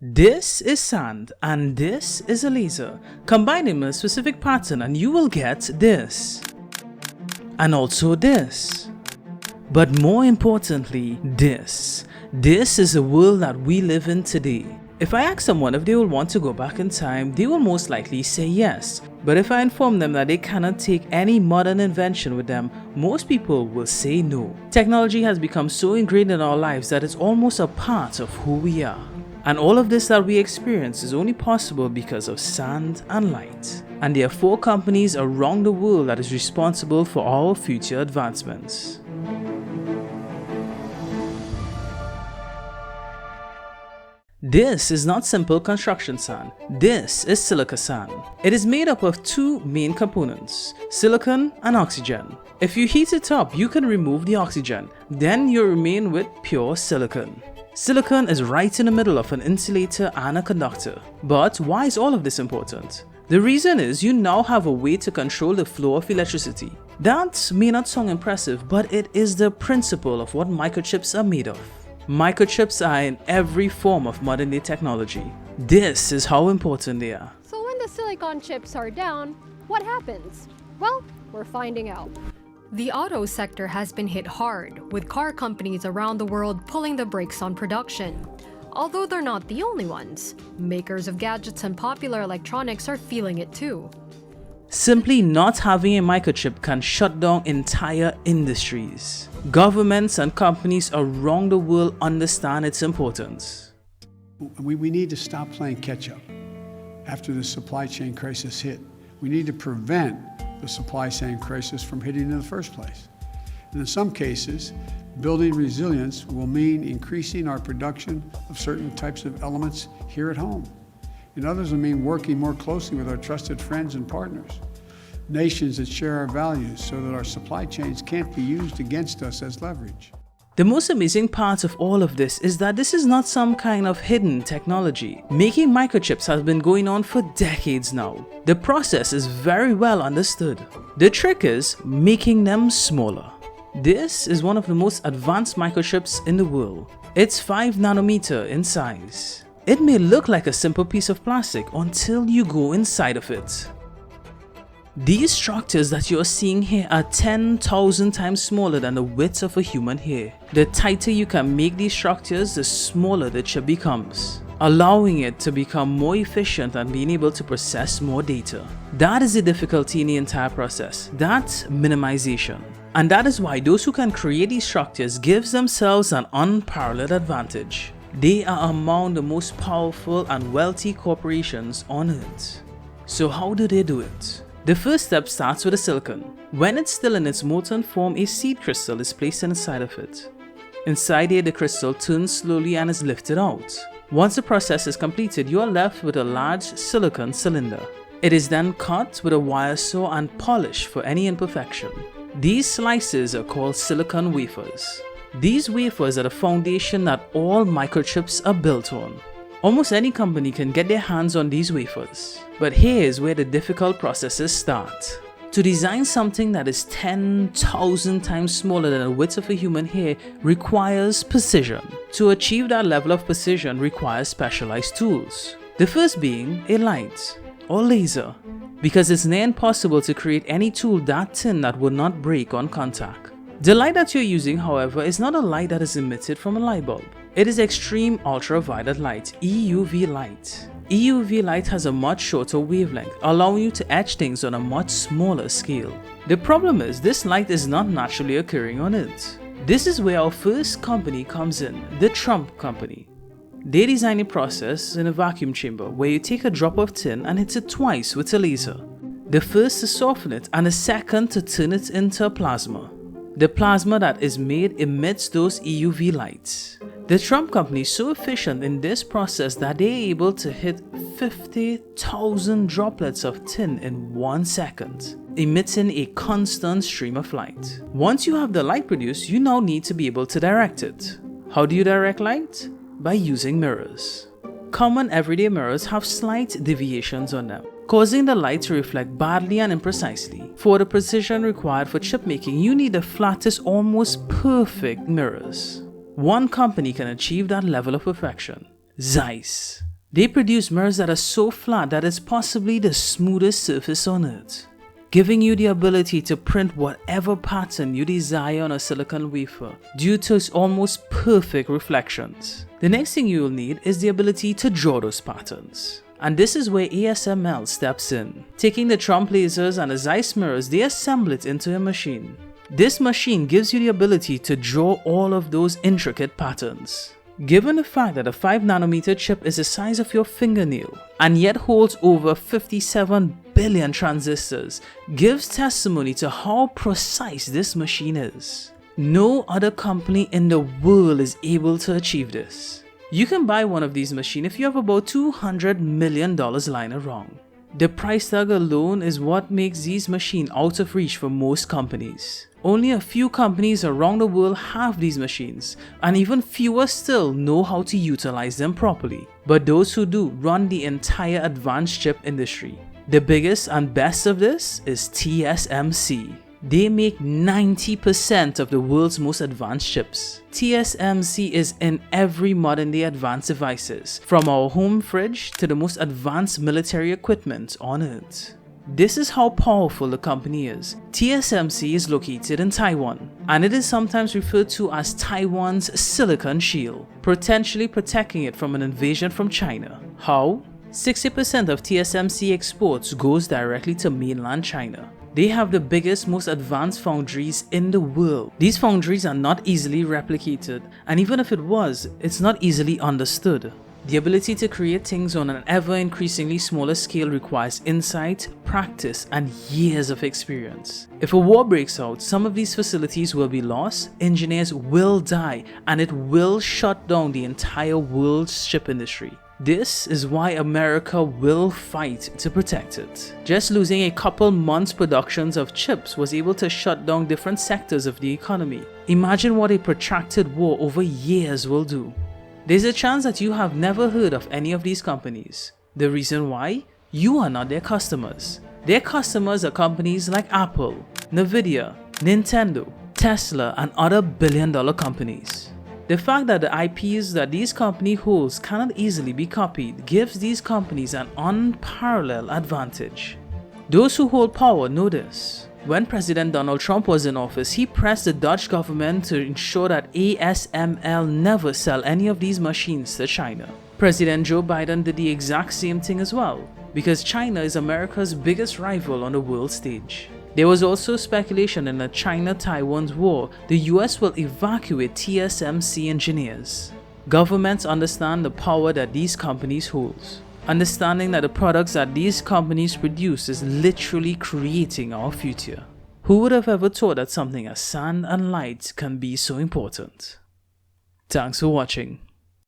This is sand and this is a laser. Combine them in a specific pattern and you will get this. And also this. But more importantly, this. This is the world that we live in today. If I ask someone if they will want to go back in time, they will most likely say yes. But if I inform them that they cannot take any modern invention with them, most people will say no. Technology has become so ingrained in our lives that it's almost a part of who we are. And all of this that we experience is only possible because of sand and light. And there are 4 companies around the world that is responsible for our future advancements. This is not simple construction sand. This is silica sand. It is made up of 2 main components, silicon and oxygen. If you heat it up, you can remove the oxygen. Then you remain with pure silicon. Silicon is right in the middle of an insulator and a conductor. But why is all of this important? The reason is you now have a way to control the flow of electricity. That may not sound impressive, but it is the principle of what microchips are made of. Microchips are in every form of modern day technology. This is how important they are. So when the silicon chips are down, what happens? Well, we're finding out. The auto sector has been hit hard, with car companies around the world pulling the brakes on production. Although they're not the only ones, makers of gadgets and popular electronics are feeling it too. Simply not having a microchip can shut down entire industries. Governments and companies around the world understand its importance. We need to stop playing catch up. After the supply chain crisis hit, we need to prevent the supply chain crisis from hitting in the first place. And in some cases, building resilience will mean increasing our production of certain types of elements here at home. In others, it will mean working more closely with our trusted friends and partners, nations that share our values so that our supply chains can't be used against us as leverage. The most amazing part of all of this is that this is not some kind of hidden technology. Making microchips has been going on for decades now. The process is very well understood. The trick is making them smaller. This is one of the most advanced microchips in the world. It's 5 nanometer in size. It may look like a simple piece of plastic until you go inside of it. These structures that you're seeing here are 10,000 times smaller than the width of a human hair. The tighter you can make these structures, the smaller the chip becomes, allowing it to become more efficient and being able to process more data. That is the difficulty in the entire process. That's minimization. And that is why those who can create these structures gives themselves an unparalleled advantage. They are among the most powerful and wealthy corporations on earth. So how do they do it? The first step starts with the silicon. When it's still in its molten form, a seed crystal is placed inside of it. Inside here, the crystal turns slowly and is lifted out. Once the process is completed, you are left with a large silicon cylinder. It is then cut with a wire saw and polished for any imperfection. These slices are called silicon wafers. These wafers are the foundation that all microchips are built on. Almost any company can get their hands on these wafers. But here's where the difficult processes start. To design something that is 10,000 times smaller than the width of a human hair requires precision. To achieve that level of precision requires specialized tools. The first being a light or laser, because it's near impossible to create any tool that thin that would not break on contact. The light that you're using, however, is not a light that is emitted from a light bulb. It is extreme ultraviolet light, EUV light. EUV light has a much shorter wavelength, allowing you to etch things on a much smaller scale. The problem is this light is not naturally occurring on Earth. This is where our first company comes in, the Trump company. They design a process in a vacuum chamber where you take a drop of tin and hit it twice with a laser. The first to soften it and the second to turn it into a plasma. The plasma that is made emits those EUV lights. The Trump company is so efficient in this process that they are able to hit 50,000 droplets of tin in 1 second, emitting a constant stream of light. Once you have the light produced, you now need to be able to direct it. How do you direct light? By using mirrors. Common everyday mirrors have slight deviations on them, causing the light to reflect badly and imprecisely. For the precision required for chip making, you need the flattest, almost perfect mirrors. One company can achieve that level of perfection: Zeiss. They produce mirrors that are so flat that it's possibly the smoothest surface on earth, giving you the ability to print whatever pattern you desire on a silicon wafer due to its almost perfect reflections. The next thing you will need is the ability to draw those patterns. And this is where ASML steps in. Taking the Trump lasers and the Zeiss mirrors, they assemble it into a machine. This machine gives you the ability to draw all of those intricate patterns. Given the fact that a 5nm chip is the size of your fingernail and yet holds over 57 billion transistors, gives testimony to how precise this machine is. No other company in the world is able to achieve this. You can buy one of these machines if you have about $200 million lying around. The price tag alone is what makes these machines out of reach for most companies. Only a few companies around the world have these machines, and even fewer still know how to utilize them properly. But those who do run the entire advanced chip industry. The biggest and best of this is TSMC. They make 90% of the world's most advanced chips. TSMC is in every modern day advanced devices, from our home fridge to the most advanced military equipment on earth. This is how powerful the company is. TSMC is located in Taiwan, and it is sometimes referred to as Taiwan's Silicon Shield, potentially protecting it from an invasion from China. How? 60% of TSMC exports goes directly to mainland China. They have the biggest, most advanced foundries in the world. These foundries are not easily replicated, and even if it was, it's not easily understood. The ability to create things on an ever increasingly smaller scale requires insight, practice, and years of experience. If a war breaks out, some of these facilities will be lost, engineers will die, and it will shut down the entire world's chip industry. This is why America will fight to protect it. Just losing a couple months' productions of chips was able to shut down different sectors of the economy. Imagine what a protracted war over years will do. There's a chance that you have never heard of any of these companies. The reason why? You are not their customers. Their customers are companies like Apple, Nvidia, Nintendo, Tesla, and other billion-dollar companies. The fact that the IPs that these companies hold cannot easily be copied gives these companies an unparalleled advantage. Those who hold power know this. When President Donald Trump was in office, he pressed the Dutch government to ensure that ASML never sell any of these machines to China. President Joe Biden did the exact same thing as well, because China is America's biggest rival on the world stage. There was also speculation in the China-Taiwan war, the US will evacuate TSMC engineers. Governments understand the power that these companies hold. Understanding that the products that these companies produce is literally creating our future. Who would have ever thought that something as sand and light can be so important? Thanks for watching.